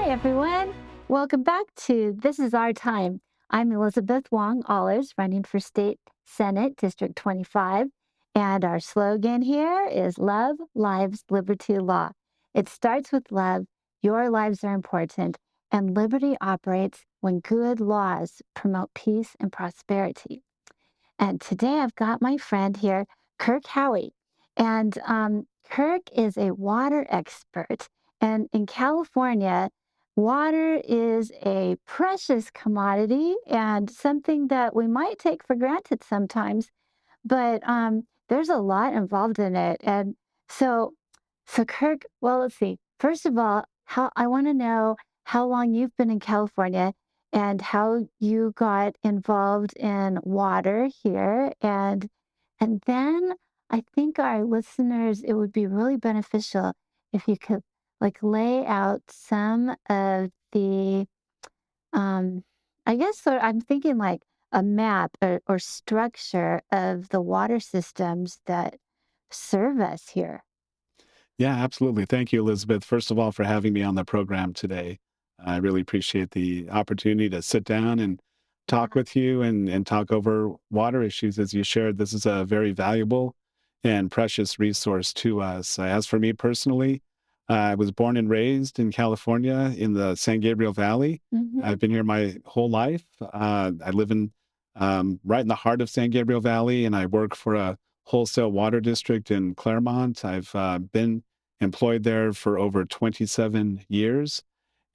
Hi, everyone. Welcome back to This Is Our Time. I'm Elizabeth Wong Ahlers, running for State Senate District 25. And our slogan here is Love, Lives, Liberty, Law. It starts with love. Your lives are important. And liberty operates when good laws promote peace and prosperity. And today I've got my friend here, Kirk Howie. And Kirk is a water expert. And in California, water is a precious commodity and something that we might take for granted sometimes, but there's a lot involved in it. And so, so Kirk, well, let's see. First of all, how I want to know how long you've been in California and how you got involved in water here, and then I think our listeners, it would be really beneficial if you could like lay out some of the um, I guess sort I'm thinking like a map or structure of the water systems that serve us here. Yeah, absolutely. Thank you, Elizabeth, first of all, for having me on the program today. I really appreciate the opportunity to sit down and talk Yeah. with you and talk over water issues. As you shared, this is a very valuable and precious resource to us. As for me personally, I was born and raised in California in the San Gabriel Valley. Hmm. I've been here my whole life. I live in right in the heart of San Gabriel Valley, and I work for a wholesale water district in Claremont. I've been employed there for over 27 years.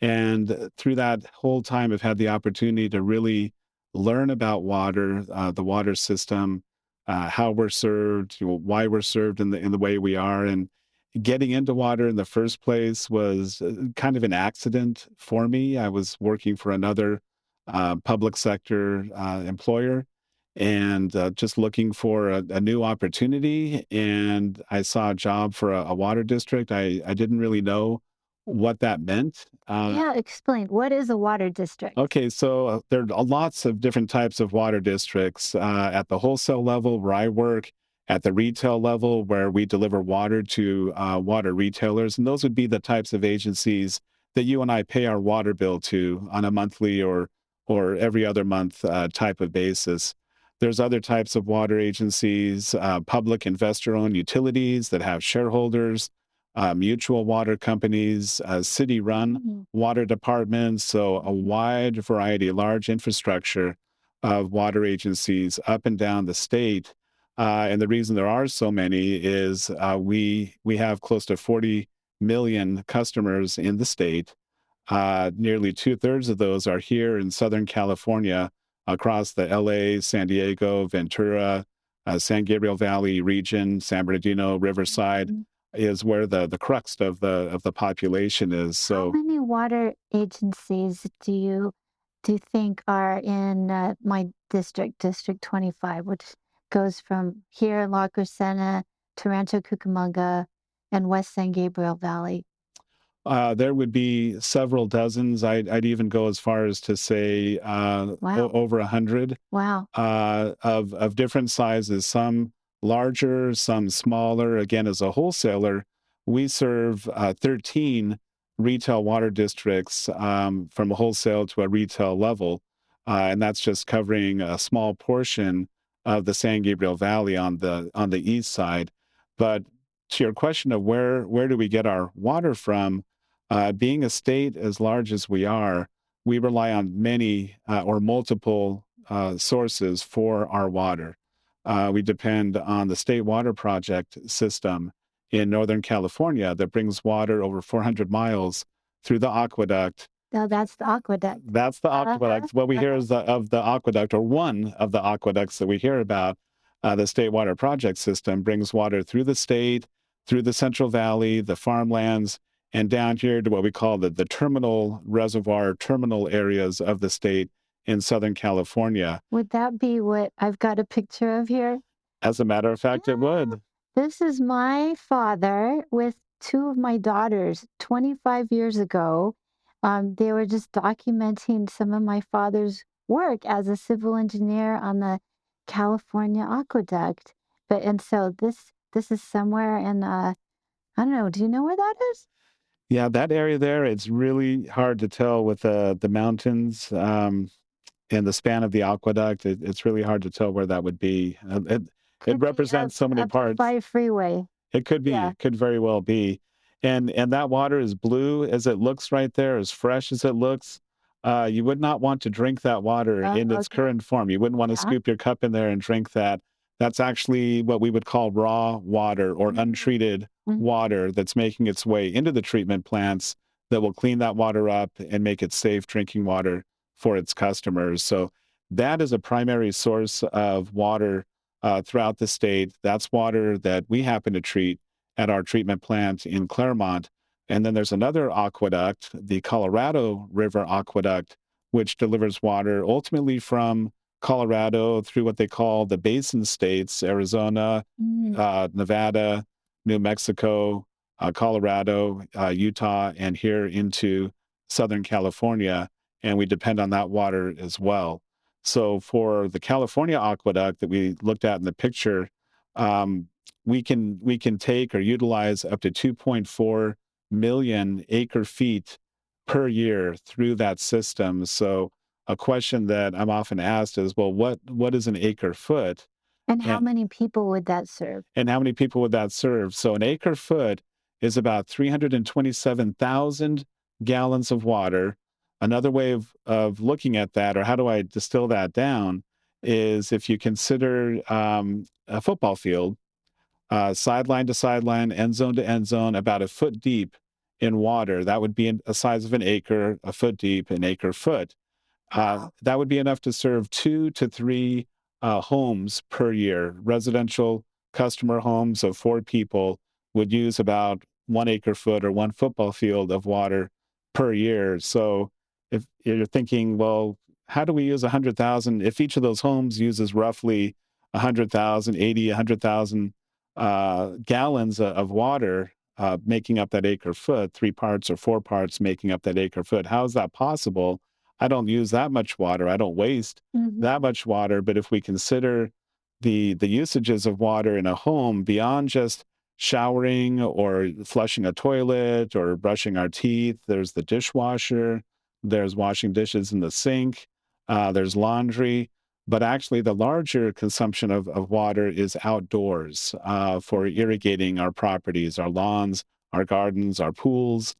And through that whole time, I've had the opportunity to really learn about water, the water system, how we're served, why we're served in the way we are. And getting into water in the first place was kind of an accident for me. I was working for another public sector employer and just looking for a new opportunity. And I saw a job for a water district. I didn't really know what that meant. Yeah, explain. What is a water district? Okay, so there are lots of different types of water districts at the wholesale level where I work, at the retail level where we deliver water to water retailers. And those would be the types of agencies that you and I pay our water bill to on a monthly or every other month type of basis. There's other types of water agencies, public investor-owned utilities that have shareholders, mutual water companies, city-run Mm. water departments, so a wide variety, large infrastructure of water agencies up and down the state. And the reason there are so many is we have close to 40 million customers in the state. Nearly two-thirds of those are here in Southern California, across the LA, San Diego, Ventura, San Gabriel Valley region, San Bernardino, Riverside Mhm. is where the crux of the population is. How So many water agencies do you think are in my district, District 25, which goes from here in La Crescenta to Rancho Cucamonga and West San Gabriel Valley? there would be several dozens. I'd even go as far as to say Wow. over 100 Wow. of different sizes, some larger, some smaller. Again, as a wholesaler, we serve 13 retail water districts from a wholesale to a retail level, and that's just covering a small portion of the San Gabriel Valley on the east side. But to your question of where do we get our water from, being a state as large as we are, we rely on many or multiple sources for our water. We depend on the State Water Project system in Northern California that brings water over 400 miles through the aqueduct. No, that's the aqueduct. That's the Uh-huh. aqueduct. What we hear Uh-huh. is of the aqueduct, or one of the aqueducts that we hear about. The State Water Project system brings water through the state, through the Central Valley, the farmlands, and down here to what we call the terminal reservoir, terminal areas of the state in Southern California. Would that be what I've got a picture of here? As a matter of fact, it Yeah. would. This is my father with two of my daughters 25 years ago. They were just documenting some of my father's work as a civil engineer on the California aqueduct. And so this is somewhere in I don't know, do you know where that is? Yeah, that area there, it's really hard to tell with the mountains, and the span of the aqueduct. It's really hard to tell where that would be. It Could be up represents so many up by parts. a freeway. It could be, Yeah. it could very well be. And that water is blue as it looks right there, as fresh as it looks. You would not want to drink that water Oh, in its okay. current form. You wouldn't want to Yeah. scoop your cup in there and drink that. That's actually what we would call raw water or Mm. untreated Mhm. water that's making its way into the treatment plants that will clean that water up and make it safe drinking water for its customers. So that is a primary source of water throughout the state. That's water that we happen to treat at our treatment plant in Claremont. And then there's another aqueduct, the Colorado River Aqueduct, which delivers water ultimately from Colorado through what they call the basin states, Arizona, Mm. Nevada, New Mexico, Colorado, Utah, and here into Southern California. And we depend on that water as well. So for the California aqueduct that we looked at in the picture, um, we can take or utilize up to 2.4 million acre feet per year through that system. So a question that I'm often asked is, well, what is an acre foot? And how And many people would that serve? and how many people would that serve? So an acre foot is about 327,000 gallons of water. Another way of looking at that, or how do I distill that down, is if you consider a football field, sideline to sideline, end zone to end zone, about a foot deep in water. That would be a size of an acre, a foot deep, an acre foot. That would be enough to serve 2 to 3 homes per year. Residential customer homes of 4 people would use about 1 acre foot or one football field of water per year. So if you're thinking, well, how do we use 100,000? If each of those homes uses roughly 100,000, 80, 100,000 gallons of water, making up that acre foot, 3 parts or 4 parts making up that acre foot, how is that possible? I don't use that much water. I don't waste Mhm. that much water. But if we consider the usages of water in a home beyond just showering or flushing a toilet or brushing our teeth, there's the dishwasher, there's washing dishes in the sink, there's laundry. But actually, the larger consumption of water is outdoors for irrigating our properties, our lawns, our gardens, our pools,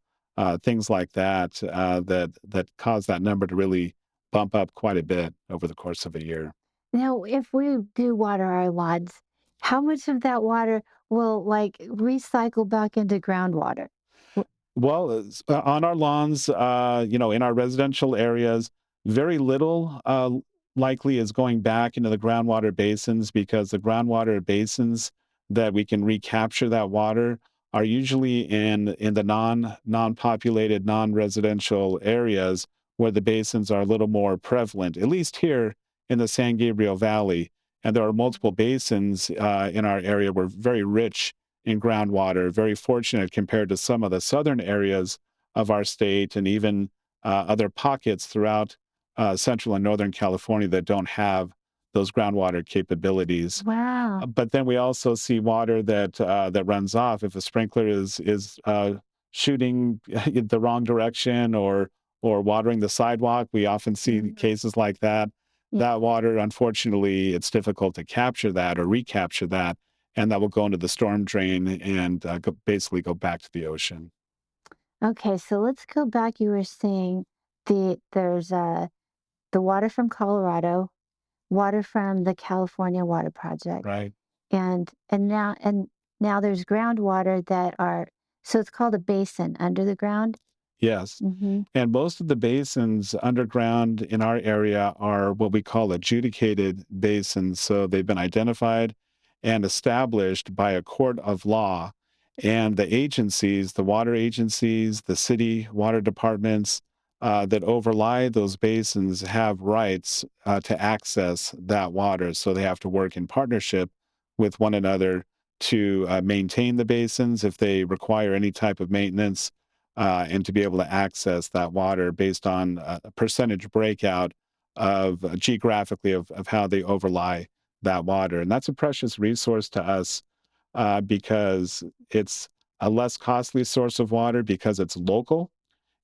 things like that, that cause that number to really bump up quite a bit over the course of a year. Now, if we do water our lawns, how much of that water will, like, recycle back into groundwater? W Well, on our lawns, in our residential areas, very little likely is going back into the groundwater basins because the groundwater basins that we can recapture that water are usually in the non-populated, non-residential areas where the basins are a little more prevalent, at least here in the San Gabriel Valley. And there are multiple basins in our area. We're very rich in groundwater, very fortunate compared to some of the southern areas of our state and even other pockets throughout central and northern California that don't have those groundwater capabilities. Wow. But then we also see water that runs off if a sprinkler is shooting the wrong direction or watering the sidewalk. We often see Mhm. cases like that. Yeah. That water, unfortunately, it's difficult to capture that or recapture that, and that will go into the storm drain and basically go back to the ocean. Okay, so let's go back. You were saying there's, the water from Colorado, water from the California Water Project, Right. and now there's groundwater that are so it's called a basin under the ground? Yes. Mhm. And most of the basins underground in our area are what we call adjudicated basins. So they've been identified and established by a court of law. And the agencies, the water agencies, the city water departments that overlie those basins have rights to access that water. So they have to work in partnership with one another to maintain the basins if they require any type of maintenance and to be able to access that water based on a percentage breakout of geographically of how they overlie that water. And that's a precious resource to us because it's a less costly source of water because it's local.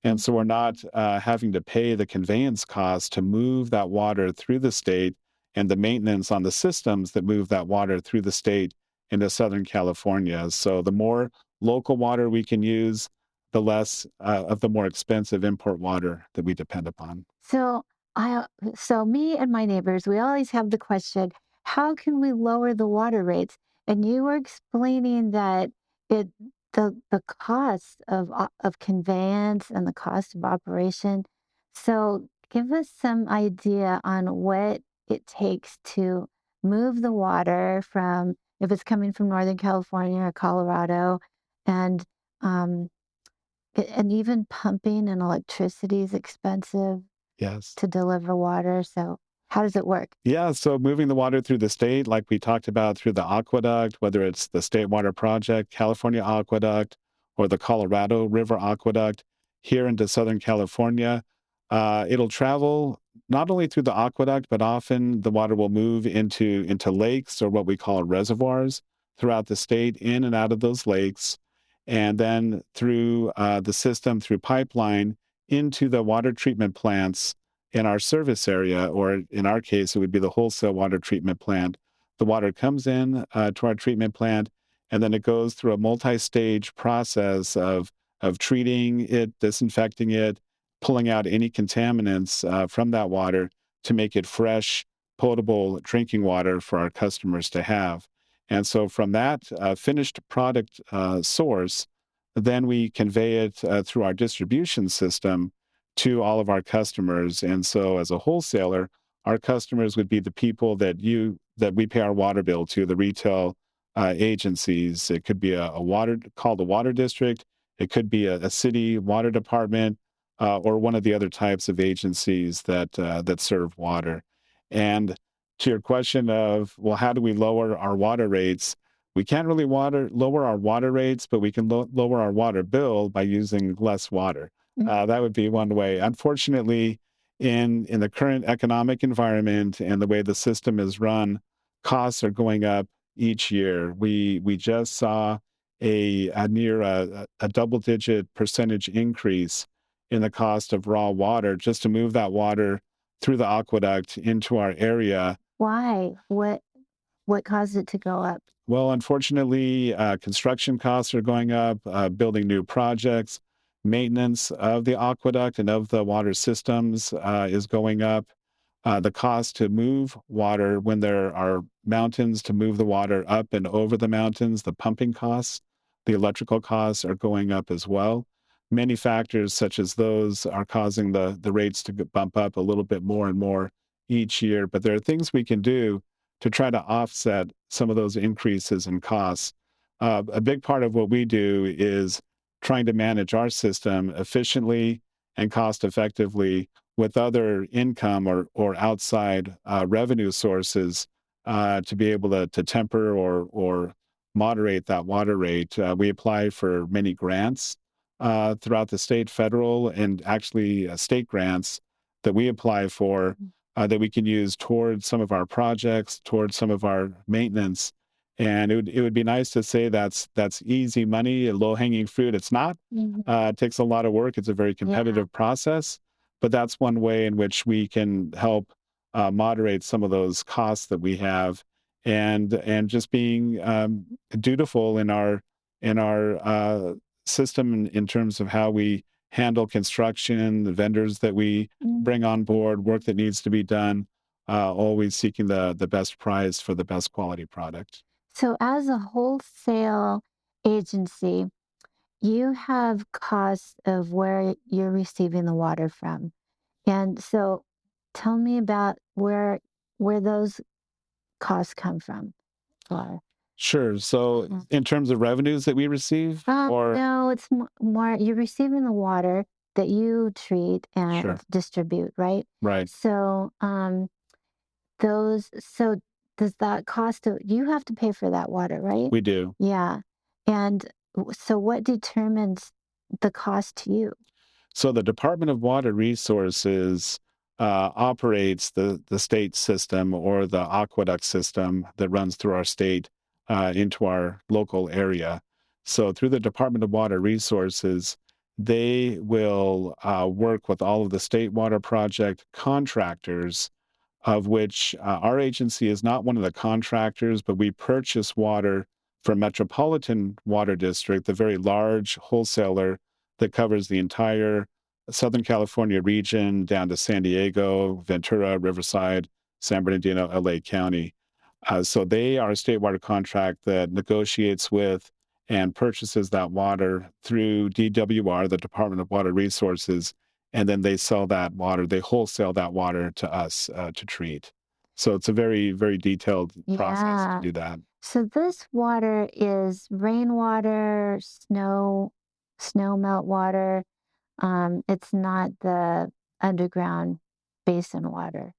And so we're not having to pay the conveyance cost to move that water through the state and the maintenance on the systems that move that water through the state into Southern California. So the more local water we can use, the less of the more expensive import water that we depend upon. So so me and my neighbors, we always have the question, how can we lower the water rates? And you were explaining that it the cost of conveyance and the cost of operation. So give us some idea on what it takes to move the water from if it's coming from Northern California or Colorado, and um, and even pumping and electricity is expensive Yes. to deliver water, so how does it work? Yeah, so moving the water through the state, like we talked about through the aqueduct, whether it's the State Water Project, California Aqueduct, or the Colorado River Aqueduct here into Southern California, it'll travel not only through the aqueduct, but often the water will move into lakes or what we call reservoirs throughout the state, in and out of those lakes, and then through the system through pipeline into the water treatment plants in our service area, or in our case, it would be the wholesale water treatment plant. The water comes in to our treatment plant, and then it goes through a multi-stage process of treating it, disinfecting it, pulling out any contaminants from that water to make it fresh, potable drinking water for our customers to have. And so, from that finished product source, then we convey it through our distribution system to all of our customers. And so as a wholesaler, our customers would be the people that we pay our water bill to, the retail agencies. It could be a water called a water district. It could be a city water department, or one of the other types of agencies that serve water. And to your question of, well, how do we lower our water rates? We can't really lower our water rates, but we can lower our water bill by using less water. Mm, That would be one way. Unfortunately, in the current economic environment and the way the system is run, costs are going up each year. We just saw a near a double-digit percentage increase in the cost of raw water just to move that water through the aqueduct into our area. why? What caused it to go up? Well, unfortunately, construction costs are going up, building new projects, maintenance of the aqueduct and of the water systems is going up. The cost to move water when there are mountains to move the water up and over the mountains, the pumping costs, the electrical costs are going up as well. Many factors such as those are causing the rates to bump up a little bit more and more each year. But there are things we can do to try to offset some of those increases in costs. A big part of what we do is trying to manage our system efficiently and cost effectively with other income or outside revenue sources to be able to temper or moderate that water rate. We apply for many grants throughout the state, federal, and actually state grants that we apply for that we can use towards some of our projects, towards some of our maintenance. And it would be nice to say that's easy money, low hanging fruit. It's not. Mhm. It takes a lot of work. It's a very Yeah. competitive process, but that's one way in which we can help moderate some of those costs that we have, and just being dutiful in our system in terms of how we handle construction, the vendors that we Mm. bring on board, work that needs to be done, always seeking the best price for the best quality product. So as a wholesale agency, you have costs of where you're receiving the water from. And so tell me about where those costs come from for. Sure. So, Mhm. in terms of revenues that we receive, or No, it's more you're receiving the water that you treat and sure, distribute, right? right, So, so does that cost of you have to pay for that water, right? we do. Yeah. And so what determines the cost to you? So the Department of Water Resources operates the state system or the aqueduct system that runs through our state into our local area. So through the Department of Water Resources, they will work with all of the state water project contractors, of which our agency is not one of the contractors, but we purchase water from Metropolitan Water District, the very large wholesaler that covers the entire Southern California region down to San Diego, Ventura, Riverside, San Bernardino, LA County. So they are a state water contract that negotiates with and purchases that water through DWR, the Department of Water Resources, and then they sell that water, they wholesale that water to us to treat. So it's a very, very detailed process to Yeah. do that. So this water is rainwater, snow melt water. It's not the underground basin water.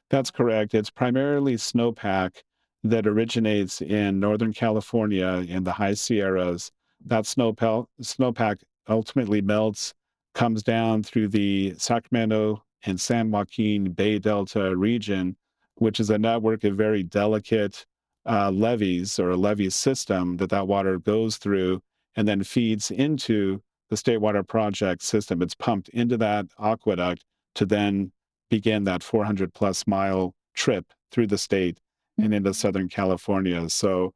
That's correct. It's primarily snowpack that originates in Northern California in the high Sierras. That snowpack ultimately melts, comes down through the Sacramento and San Joaquin Bay Delta region, which is a network of very delicate levees or a levee system that water goes through and then feeds into the State Water Project system. It's pumped into that aqueduct to then begin that 400 plus mile trip through the state and into Mhm. Southern California. So,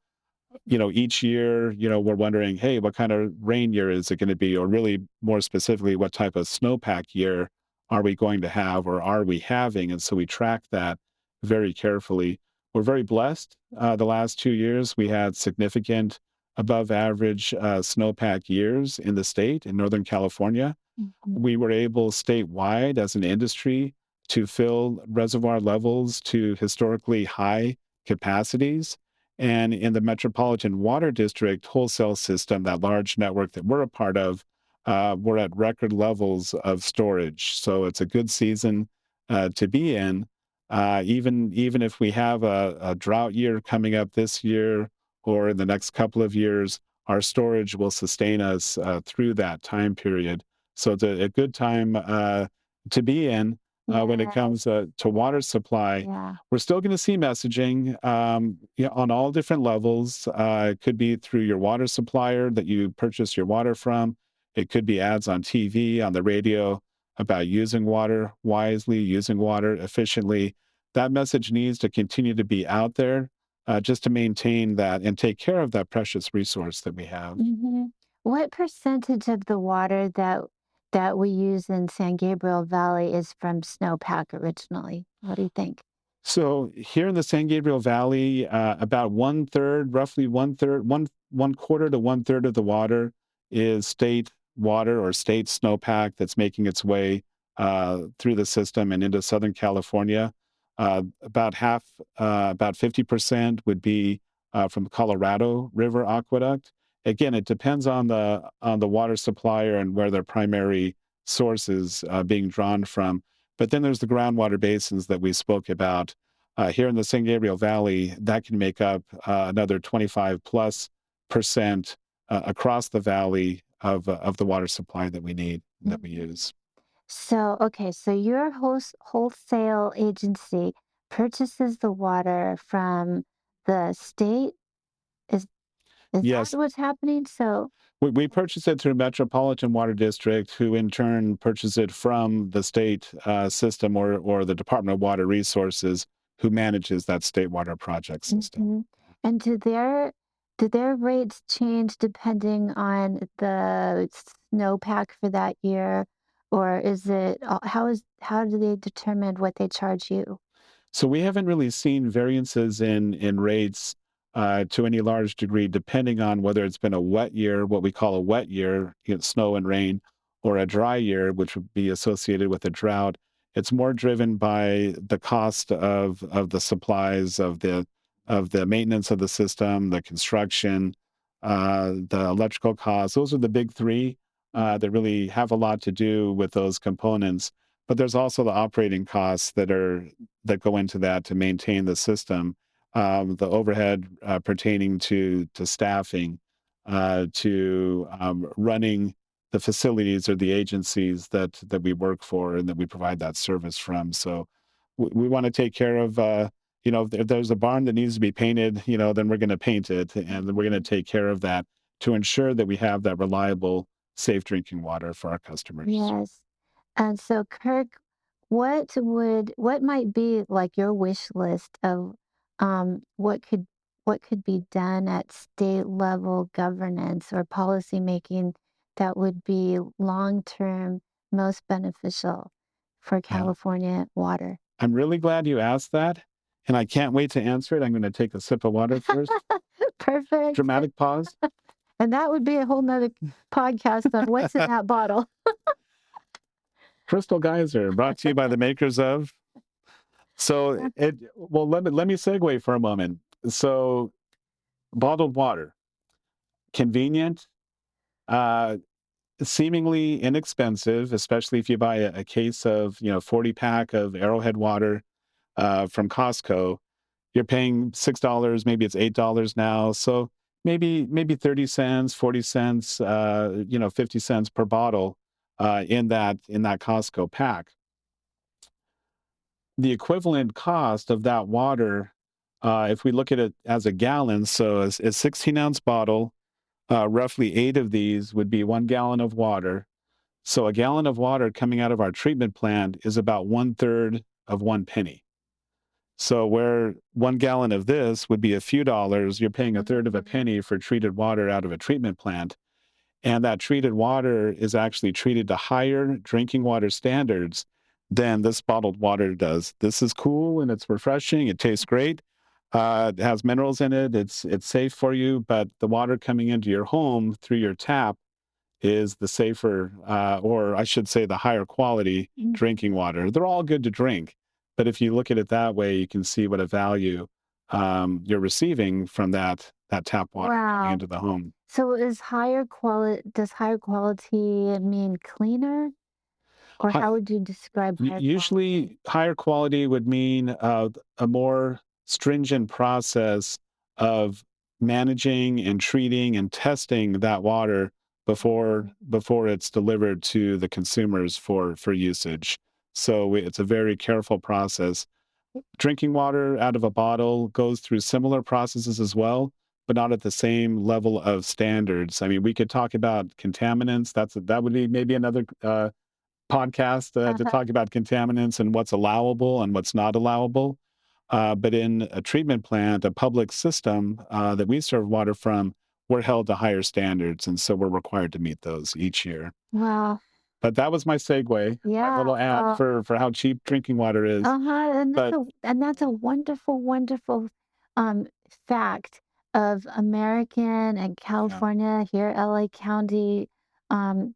each year, we're wondering, hey, what kind of rain year is it going to be? Or really more specifically, what type of snowpack year are we going to have or are we having? And so we track that very carefully. We're very blessed. The last 2 years, we had significant above average snowpack years in the state in Northern California. Mhm. We were able statewide as an industry to fill reservoir levels to historically high capacities. And in the Metropolitan Water District wholesale system, that large network that we're a part of, we're at record levels of storage. So it's a good season to be in. Even if we have a drought year coming up this year or in the next couple of years, our storage will sustain us through that time period. So it's a good time to be in when it comes Yes. to water supply. Yeah. We're still going to see messaging on all different levels. It could be through your water supplier that you purchase your water from. It could be ads on TV, on the radio about using water wisely, using water efficiently. That message needs to continue to be out there just to maintain that and take care of that precious resource that we have. Mhm. What percentage of the water that we use in San Gabriel Valley is from snowpack originally? What do you think? So here in the San Gabriel Valley, about one third, roughly one third, one quarter to one third of the water is state water or state snowpack that's making its way through the system and into Southern California. About half, about 50% would be from Colorado River Aqueduct. Again, it depends on the water supplier and where their primary source is being drawn from. But then there's the groundwater basins that we spoke about here in the San Gabriel Valley. That can make up another 25 plus percent across the valley of the water supply that we need that we Mhm. use. So, okay, so your wholesale agency purchases the water from the state. Is is that Yes, what's happening? So, we purchase it through Metropolitan Water District, who in turn purchase it from the state system or the Department of Water Resources, who manages that state water project system. mhm. And do their rates change depending on the snowpack for that year, or is it how do they determine what they charge you? So we haven't really seen variances in rates to any large degree, depending on whether it's been a wet year, what we call a wet year, snow and rain, or a dry year, which would be associated with a drought. It's more driven by the cost of the supplies of the maintenance of the system, the construction, the electrical costs. Those are the big three that really have a lot to do with those components. But there's also the operating costs that go into that to maintain the system, the overhead pertaining to staffing, to running the facilities or the agencies that we work for and that we provide that service from. So we want to take care of. If there's a barn that needs to be painted, then we're going to paint it, and then we're going to Mhm. take care of that to ensure that we have that reliable, safe drinking water for our customers. Yes. And so, Kirk, what might be like your wish list of what could be done at state level governance or policy making that would be long term most beneficial for Yeah. California water? I'm really glad you asked that, and I can't wait to answer it. I'm going to take a sip of water first. Perfect. Dramatic pause. And that would be a whole nother podcast on what's in that bottle. Crystal Geyser, brought to you by the makers of. So well, let me segue for a moment. So bottled water, convenient, uh, seemingly inexpensive, especially if you buy a case of 40-pack of Arrowhead water from Costco. You're paying $6, maybe it's $8 now. So maybe 30 cents, 40 cents, 50 cents per bottle in that Costco pack. The equivalent cost of that water, if we look at it as a gallon, so a 16-ounce bottle, roughly 8 of these would be 1 gallon of water. So a gallon of water coming out of our treatment plant is about 1/3 of 1 penny. So where 1 gallon of this would be a few dollars, you're paying a third of a penny for treated water out of a treatment plant. And that treated water is actually treated to higher drinking water standards than this bottled water does. This is cool and it's refreshing. It tastes great. It has minerals in it. It's safe for you. But the water coming into your home through your tap is the safer, or I should say, the higher quality drinking water. They're all good to drink, but if you look at it that way, you can see what a value you're receiving from that tap water coming Wow. into the home. So does higher quality mean cleaner? Or Hi, how would you describe higher quality? Usually, higher quality would mean a more stringent process of managing and treating and testing that water before it's delivered to the consumers for usage. So it's a very careful process. Drinking water out of a bottle goes through similar processes as well, but not at the same level of standards. I mean, we could talk about contaminants. That would be maybe another podcast to Uh-huh. talk about contaminants and what's allowable and what's not allowable. But in a treatment plant, a public system that we serve water from, we're held to higher standards, and so we're required to meet those each year. Well, But that was my segue, my yeah, little ad well, for how cheap drinking water is. uh-huh, and But that's a wonderful, wonderful um fact of American and yeah, California here, LA County um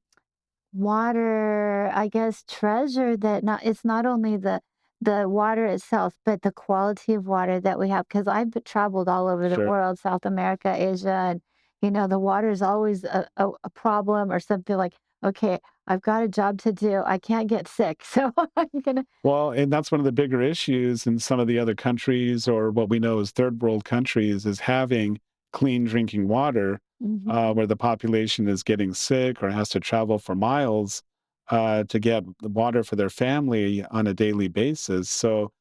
water, I guess, treasure that not it's not only the water itself, but the quality of water that we have. Because I've traveled all over the sure. world, South America, Asia, and the water is always a problem or something like, okay, I've got a job to do. I can't get sick. So I'm gonna Well, and that's one of the bigger issues in some of the other countries, or what we know as third world countries, is having clean drinking water, Mhm. where the population is getting sick or has to travel for miles to get the water for their family on a daily basis. So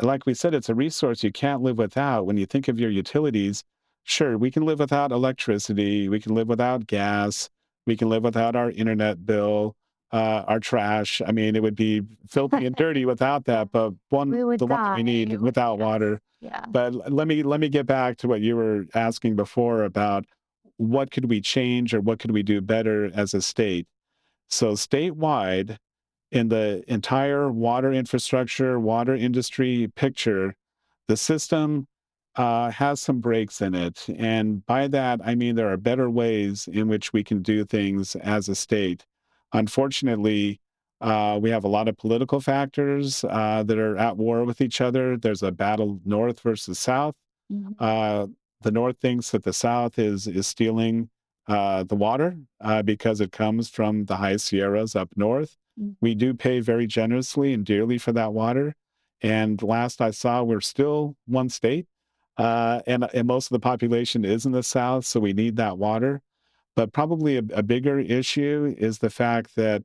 like we said, it's a resource you can't live without. When you think of your utilities, sure, we can live without electricity, we can live without gas, we can live without our internet bill, our trash. I mean, it would be filthy and dirty without Yeah, that. But we would the one that we die. need without Yes. water. Yeah. But let me get back to what you were asking before about what could we change or what could we do better as a state. So statewide, in the entire water infrastructure, water industry picture, the system has some breaks in it. And by that, I mean there are better ways in which we can do things as a state. Unfortunately, we have a lot of political factors that are at war with each other. There's a battle north versus south. Mhm. Uh, the North thinks that the South is stealing the water because it comes from the high Sierras up north. Mhm. We do pay very generously and dearly for that water. And last I saw, we're still one state, and most of the population is in the South, so we need that water. But probably a bigger issue is the fact that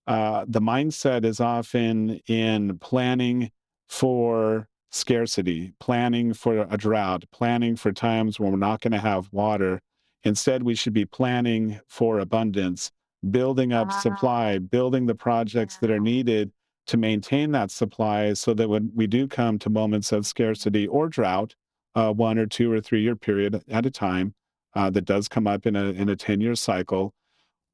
the mindset is often in planning for scarcity, planning for a drought, planning for times when we're not going to have water, Instead, we should be planning for abundance, building up Ah, supply, building the projects that are yeah. needed to maintain that supply so that when we do come to moments of scarcity or drought, 1 or 2 or 3 year period at a time, that does come up in a 10-year cycle,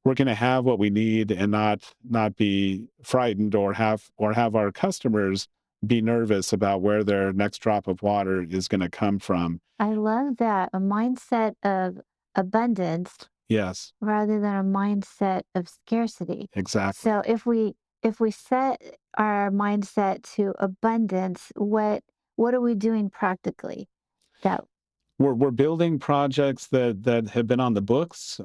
we're going to have what we need and not be frightened or have our customers be nervous about where their next drop of water is going to come from. I love that. A mindset of abundance Yes, rather than a mindset of scarcity. So exactly. if we set our mindset to abundance, what are we doing practically? That We're building projects that have been on the books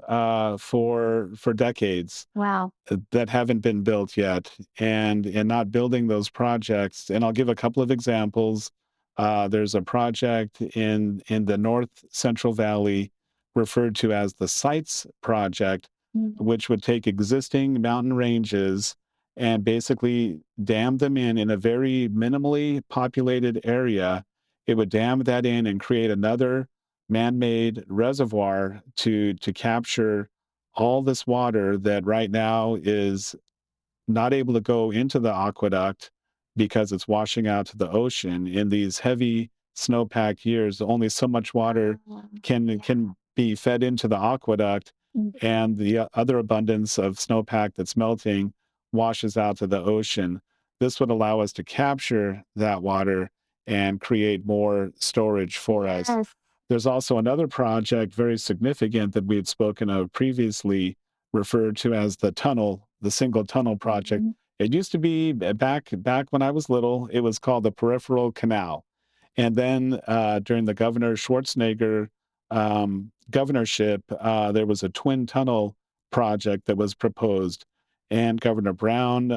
for decades wow. that haven't been built yet, and not building those projects. And I'll give a couple of examples. There's a project in the North Central Valley referred to as the Sites Project, Mhm. which would take existing mountain ranges and basically dam them in a very minimally populated area. It would dam that in and create another man-made reservoir to capture all this water that right now is not able to go into the aqueduct because it's washing out to the ocean. In these heavy snowpack years, only so much water Yeah. can be fed into the aqueduct, Mhm. and the other abundance of snowpack that's melting washes out to the ocean. This would allow us to capture that water and create more storage for us. Yes. There's also another project, very significant, that we had spoken of previously, referred to as the single tunnel project. Mhm. It used to be back when I was little, it was called the Peripheral Canal. And then during the Governor Schwarzenegger governorship, there was a twin tunnel project that was proposed. And Governor Brown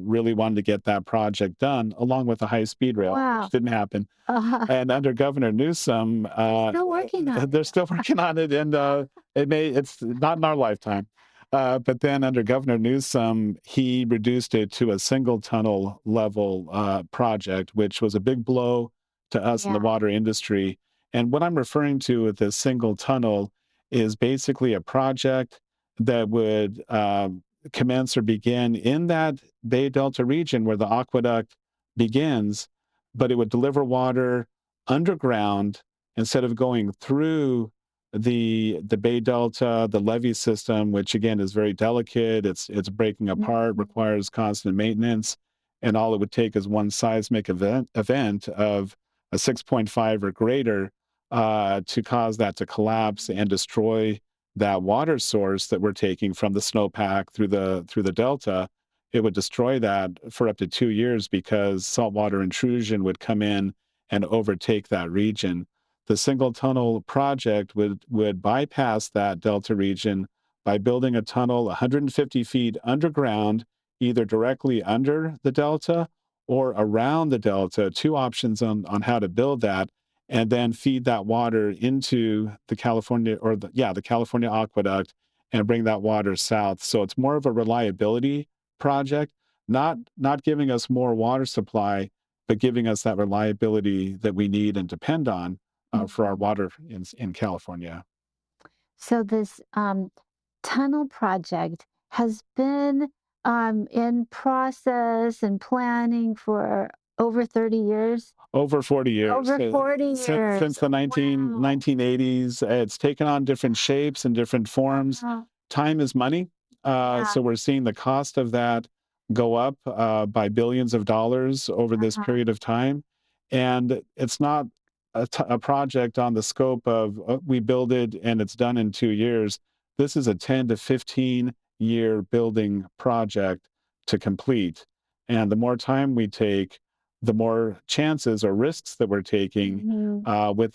really wanted to get that project done, along with the high speed rail, which Wow. didn't happen. Uh, And under Governor Newsom, they're still working on it they're still working on it, and it's not in our lifetime. But then under Governor Newsom, he reduced it to a single tunnel level project, which was a big blow to though. us in the Yeah. water industry. And what I'm referring to with this single tunnel is basically a project that would commence or begin in that Bay Delta region where the aqueduct begins, but it would deliver water underground instead of going through the Bay Delta, the levee system, which again is very delicate. It's breaking apart, Mhm. requires constant maintenance, and all it would take is one seismic event of a 6.5 or greater to cause that to collapse and destroy that water source that we're taking from the snowpack through the delta. It would destroy that for up to 2 years because saltwater intrusion would come in and overtake that region. The single tunnel project would bypass that delta region by building a tunnel 150 feet underground, either directly under the delta or around the delta. Two options on how to build that, and then feed that water into the the California aqueduct and bring that water south. So it's more of a reliability project, not giving us more water supply, but giving us that reliability that we need and depend on for our Mhm. water in California. So this tunnel project has been in process and planning for over 30 years. Over 40 years, Over 40 since years. the Wow. 1980s, it's taken on different shapes and different forms. Uh, Time is money, yeah. so we're seeing the cost of that go up by billions of dollars over this Uh-huh. period of time, and it's not a project on the scope of we build it and it's done in 2 years. This is a 10 to 15-year building project to complete, and the more time we take, the more chances or risks that we're taking Mhm. with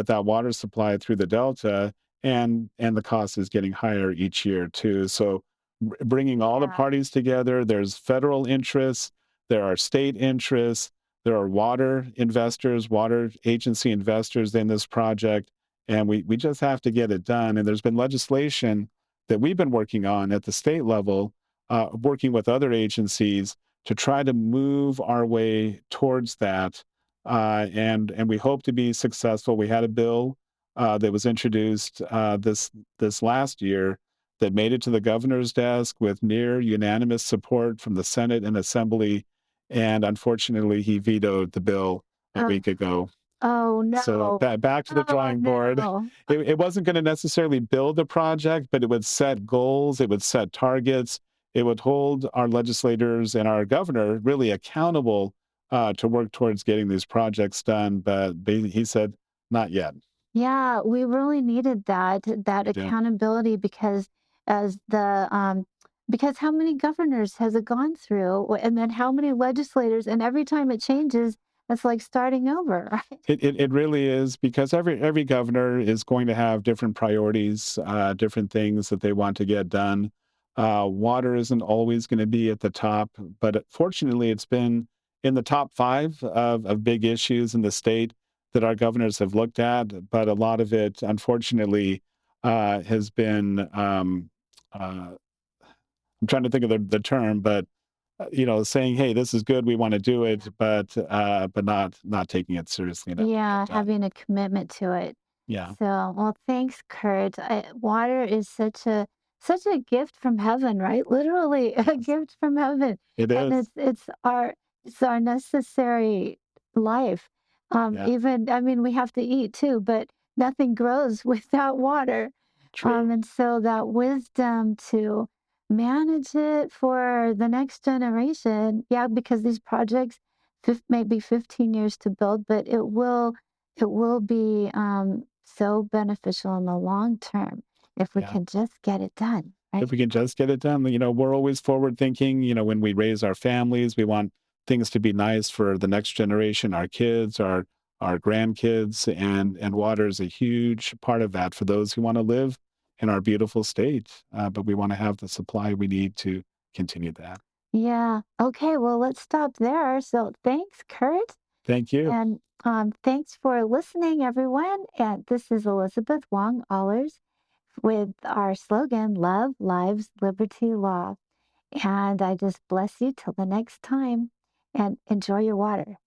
that water supply through the delta, and the cost is getting higher each year too. So bringing all the Yeah. parties together, there's federal interests, there are state interests, there are water investors, water agency investors in this project, and we just have to get it done. And there's been legislation that we've been working on at the state level, working with other agencies to try to move our way towards that. And we hope to be successful. We had a bill that was introduced this last year that made it to the governor's desk with near unanimous support from the Senate and Assembly, and unfortunately, he vetoed the bill a Oh, week ago. oh So no. back to the Oh drawing board. no. It wasn't going to necessarily build a project, but it would set goals, it would set targets, it would hold our legislators and our governor really accountable to work towards getting these projects done. But he said, not yet. Yeah, we really needed that Yeah. accountability as the because how many governors has it gone through, and then how many legislators, and every time it changes, it's like starting over, right? It really is because every governor is going to have different priorities, different things that they want to get done. Water isn't always going to be at the top, but fortunately, it's been in the top five of big issues in the state that our governors have looked at. But a lot of it, unfortunately, has been I'm trying to think of the term, but saying, "Hey, this is good. We want to do it," but not taking it seriously enough to get Yeah, done. having a commitment to it. Yeah. So, well, thanks, Kurt. Water is such a gift from heaven, right? Literally a Yes, gift from heaven, it and is. it's our necessary life. Yeah. Even I mean, we have to eat too, but nothing grows without water. True. And so that wisdom to manage it for the next generation, yeah, because these projects maybe 15 years to build, but it will be so beneficial in the long term if we Yeah. can just get it done, If right? we can just get it done, we're always forward thinking. When we raise our families, we want things to be nice for the next generation, our kids, our grandkids, and water is a huge part of that for those who want to live in our beautiful state. But we want to have the supply we need to continue that. Yeah. Okay. Well, let's stop there. So thanks, Kurt. Thank you. And thanks for listening, everyone. And this is Elizabeth Wong Ahlers with our slogan, Love, Lives, Liberty, Law. And I just bless you till the next time and enjoy your water.